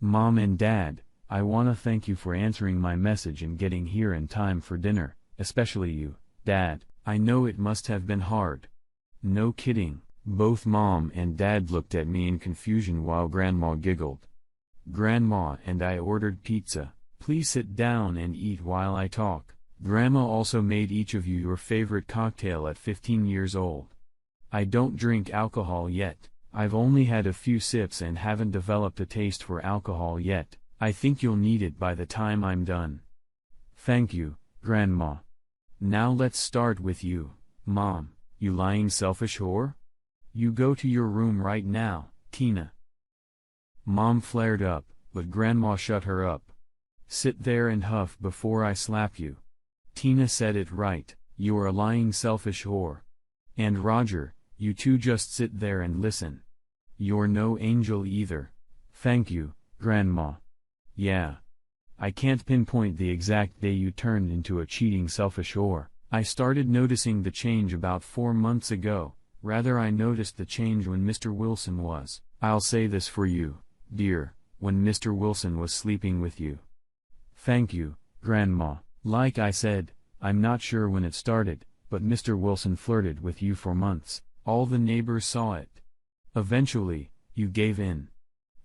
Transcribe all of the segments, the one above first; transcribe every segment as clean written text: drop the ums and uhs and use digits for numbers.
Mom and Dad, I wanna thank you for answering my message and getting here in time for dinner, especially you, Dad. I know it must have been hard. No kidding. Both Mom and Dad looked at me in confusion while Grandma giggled. Grandma and I ordered pizza. Please sit down and eat while I talk. Grandma also made each of you your favorite cocktail at 15 years old. I don't drink alcohol yet. I've only had a few sips and haven't developed a taste for alcohol yet. I think you'll need it by the time I'm done. Thank you, Grandma. Now let's start with you, Mom, you lying selfish whore. You go to your room right now, Tina. Mom flared up, but Grandma shut her up. Sit there and huff before I slap you. Tina said it right, you're a lying selfish whore. And Roger, you two just sit there and listen. You're no angel either. Thank you, Grandma. Yeah. I can't pinpoint the exact day you turned into a cheating selfish whore. I started noticing the change about 4 months ago. Rather, I noticed the change when Mr. Wilson was. I'll say this for you, dear, when Mr. Wilson was sleeping with you. Thank you, Grandma. Like I said, I'm not sure when it started, but Mr. Wilson flirted with you for months. All the neighbors saw it. Eventually, you gave in.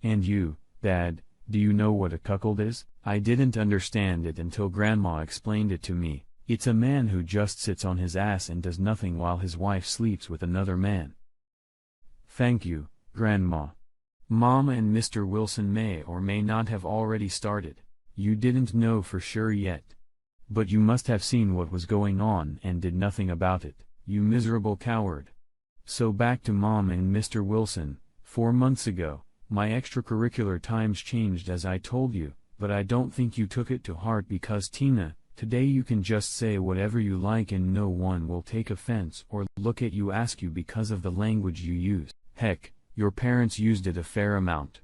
And you, Dad, do you know what a cuckold is? I didn't understand it until Grandma explained it to me. It's a man who just sits on his ass and does nothing while his wife sleeps with another man. Thank you, Grandma. Mom and Mr. Wilson may or may not have already started. You didn't know for sure yet. But you must have seen what was going on and did nothing about it, you miserable coward. So back to Mom and Mr. Wilson. 4 months ago, my extracurricular times changed as I told you, but I don't think you took it to heart because Tina, today you can just say whatever you like and no one will take offense or look at you ask you because of the language you use. Heck, your parents used it a fair amount.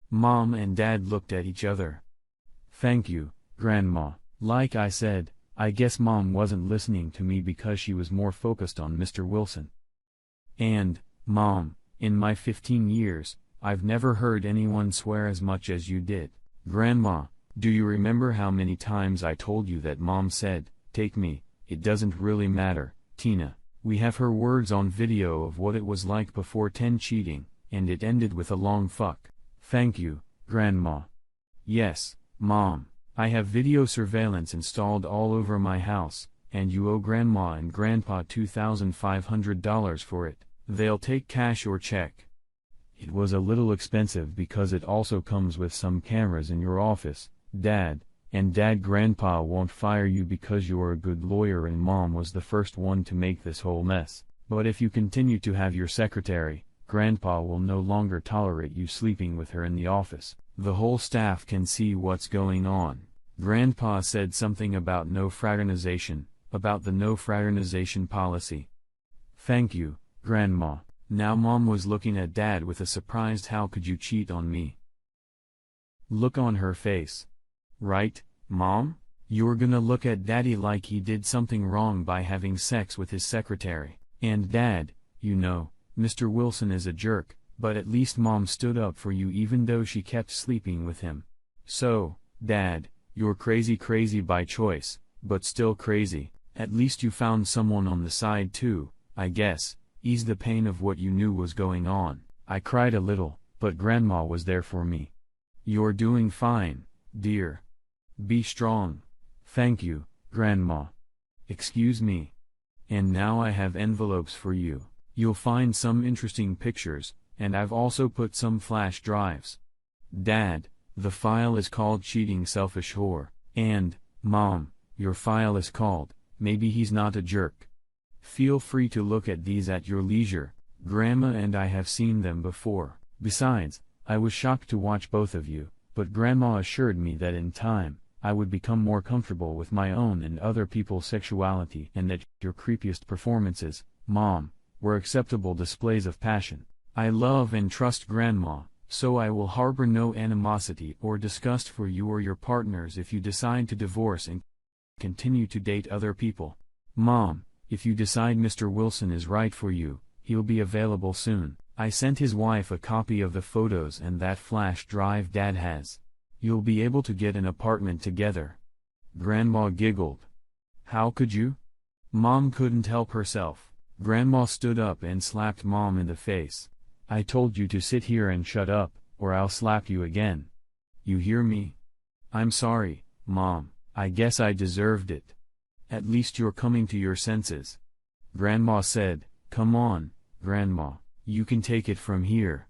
Mom and Dad looked at each other. Thank you, Grandma. Like I said, I guess Mom wasn't listening to me because she was more focused on Mr. Wilson. And, Mom, in my 15 years, I've never heard anyone swear as much as you did. Grandma, do you remember how many times I told you that Mom said, take me, it doesn't really matter, Tina? We have her words on video of what it was like before 10 cheating, and it ended with a long fuck. Thank you, Grandma. Yes, Mom, I have video surveillance installed all over my house, and you owe Grandma and Grandpa $2,500 for it. They'll take cash or check. It was a little expensive because it also comes with some cameras in your office, Dad, and Grandpa won't fire you because you're a good lawyer and Mom was the first one to make this whole mess. But if you continue to have your secretary, Grandpa will no longer tolerate you sleeping with her in the office. The whole staff can see what's going on. Grandpa said something about no fraternization, about the no fraternization policy. Thank you, Grandma. Now Mom was looking at Dad with a surprised how could you cheat on me? Look on her face. Right, Mom? You're gonna look at Daddy like he did something wrong by having sex with his secretary. And Dad, you know, Mr. Wilson is a jerk, but at least Mom stood up for you even though she kept sleeping with him. So, Dad, you're crazy by choice, but still crazy. At least you found someone on the side too, I guess. Ease the pain of what you knew was going on. I cried a little, but Grandma was there for me. You're doing fine, dear. Be strong. Thank you, Grandma. Excuse me. And now I have envelopes for you. You'll find some interesting pictures, and I've also put some flash drives. Dad, the file is called Cheating Selfish Whore. And, Mom, your file is called, Maybe He's Not a Jerk. Feel free to look at these at your leisure. Grandma and I have seen them before. Besides, I was shocked to watch both of you, but Grandma assured me that in time, I would become more comfortable with my own and other people's sexuality and that your creepiest performances, Mom, were acceptable displays of passion. I love and trust Grandma, so I will harbor no animosity or disgust for you or your partners if you decide to divorce and continue to date other people. Mom, if you decide Mr. Wilson is right for you, he'll be available soon. I sent his wife a copy of the photos and that flash drive Dad has. You'll be able to get an apartment together." Grandma giggled. "How could you?" Mom couldn't help herself. Grandma stood up and slapped Mom in the face. "I told you to sit here and shut up, or I'll slap you again. You hear me?" "I'm sorry, Mom, I guess I deserved it." "At least you're coming to your senses," Grandma said. "Come on, Grandma, you can take it from here.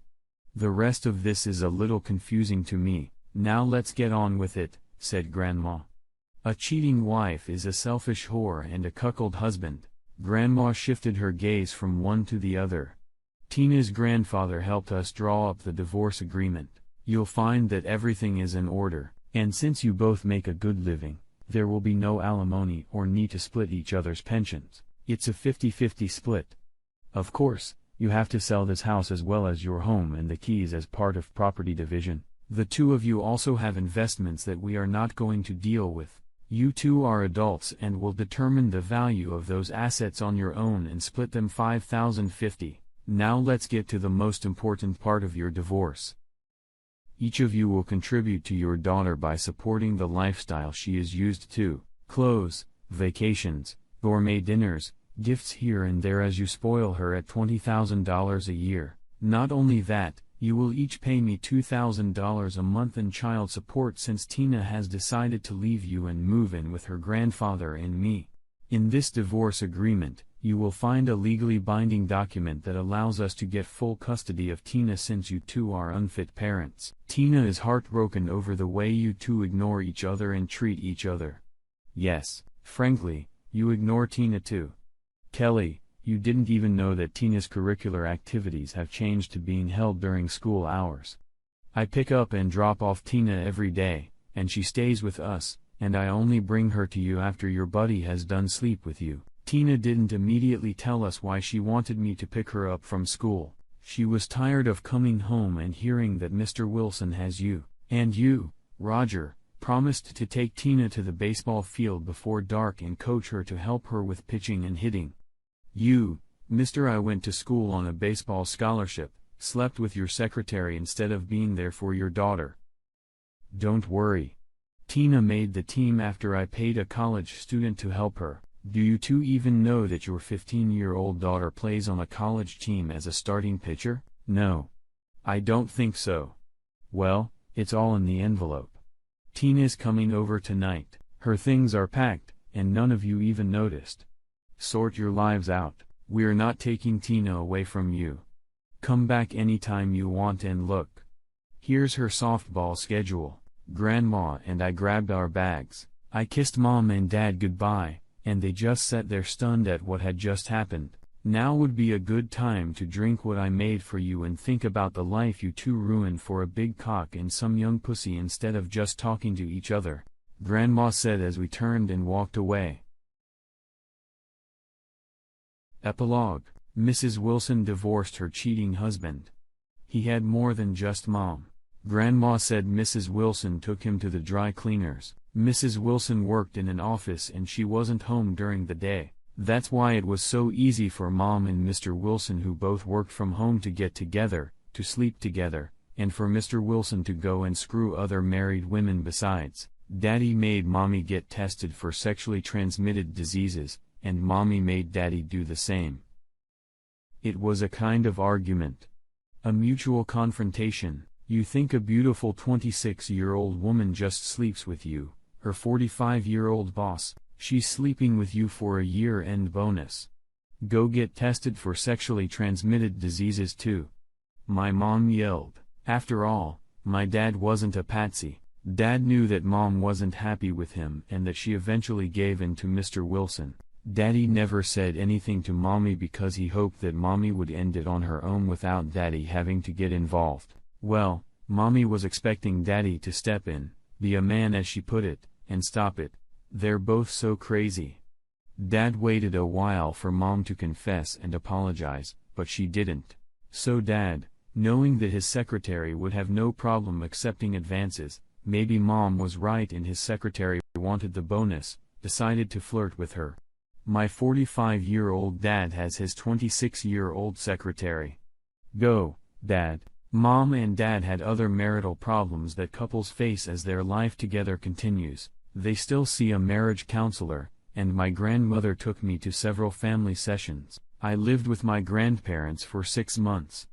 The rest of this is a little confusing to me, now let's get on with it," said Grandma. "A cheating wife is a selfish whore and a cuckold husband." Grandma shifted her gaze from one to the other. "Tina's grandfather helped us draw up the divorce agreement. You'll find that everything is in order, and since you both make a good living, there will be no alimony or need to split each other's pensions. It's a 50-50 split. Of course, you have to sell this house as well as your home and the keys as part of property division. The two of you also have investments that we are not going to deal with. You two are adults and will determine the value of those assets on your own and split them 50-50. Now let's get to the most important part of your divorce. Each of you will contribute to your daughter by supporting the lifestyle she is used to: clothes, vacations, gourmet dinners, gifts here and there as you spoil her at $20,000 a year. Not only that, you will each pay me $2,000 a month in child support since Tina has decided to leave you and move in with her grandfather and me. In this divorce agreement, you will find a legally binding document that allows us to get full custody of Tina since you two are unfit parents. Tina is heartbroken over the way you two ignore each other and treat each other. Yes, frankly, you ignore Tina too. Kelly, you didn't even know that Tina's curricular activities have changed to being held during school hours. I pick up and drop off Tina every day, and she stays with us, and I only bring her to you after your buddy has done sleep with you. Tina didn't immediately tell us why she wanted me to pick her up from school. She was tired of coming home and hearing that Mr. Wilson has you, and you, Roger, promised to take Tina to the baseball field before dark and coach her to help her with pitching and hitting. You, Mr. I went to school on a baseball scholarship, slept with your secretary instead of being there for your daughter. Don't worry. Tina made the team after I paid a college student to help her. Do you two even know that your 15-year-old daughter plays on a college team as a starting pitcher? No. I don't think so. Well, it's all in the envelope. Tina's coming over tonight. Her things are packed, and none of you even noticed. Sort your lives out. We're not taking Tina away from you. Come back anytime you want and look. Here's her softball schedule. Grandma and I grabbed our bags. I kissed Mom and Dad goodbye, and they just sat there stunned at what had just happened. Now would be a good time to drink what I made for you and think about the life you two ruined for a big cock and some young pussy instead of just talking to each other, Grandma said as we turned and walked away. Epilogue. Mrs. Wilson divorced her cheating husband. He had more than just Mom. Grandma said Mrs. Wilson took him to the dry cleaners. Mrs. Wilson worked in an office and she wasn't home during the day. That's why it was so easy for Mom and Mr. Wilson, who both worked from home, to get together, to sleep together, and for Mr. Wilson to go and screw other married women besides. Daddy made Mommy get tested for sexually transmitted diseases, and Mommy made Daddy do the same. It was a kind of argument. A mutual confrontation. You think a beautiful 26-year-old woman just sleeps with you, her 45-year-old boss, she's sleeping with you for a year-end bonus. Go get tested for sexually transmitted diseases too. My mom yelled. After all, my dad wasn't a patsy. Dad knew that Mom wasn't happy with him and that she eventually gave in to Mr. Wilson. Daddy never said anything to Mommy because he hoped that Mommy would end it on her own without Daddy having to get involved. Well, Mommy was expecting Daddy to step in, be a man as she put it, and stop it. They're both so crazy. Dad waited a while for Mom to confess and apologize, but she didn't. So Dad, knowing that his secretary would have no problem accepting advances, maybe Mom was right and his secretary wanted the bonus, decided to flirt with her. My 45-year-old dad has his 26-year-old secretary. Go, Dad. Mom and Dad had other marital problems that couples face as their life together continues. They still see a marriage counselor, and my grandmother took me to several family sessions. I lived with my grandparents for 6 months.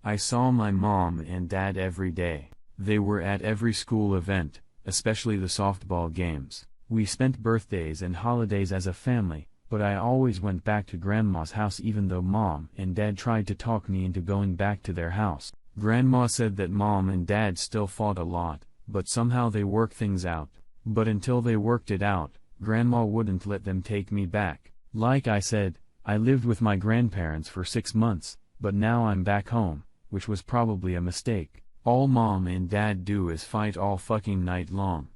I saw my mom and dad every day. They were at every school event, especially the softball games. We spent birthdays and holidays as a family, but I always went back to Grandma's house even though Mom and Dad tried to talk me into going back to their house. Grandma said that Mom and Dad still fought a lot, but somehow they worked things out. But until they worked it out, Grandma wouldn't let them take me back. Like I said, I lived with my grandparents for 6 months, but now I'm back home, which was probably a mistake. All Mom and Dad do is fight all fucking night long.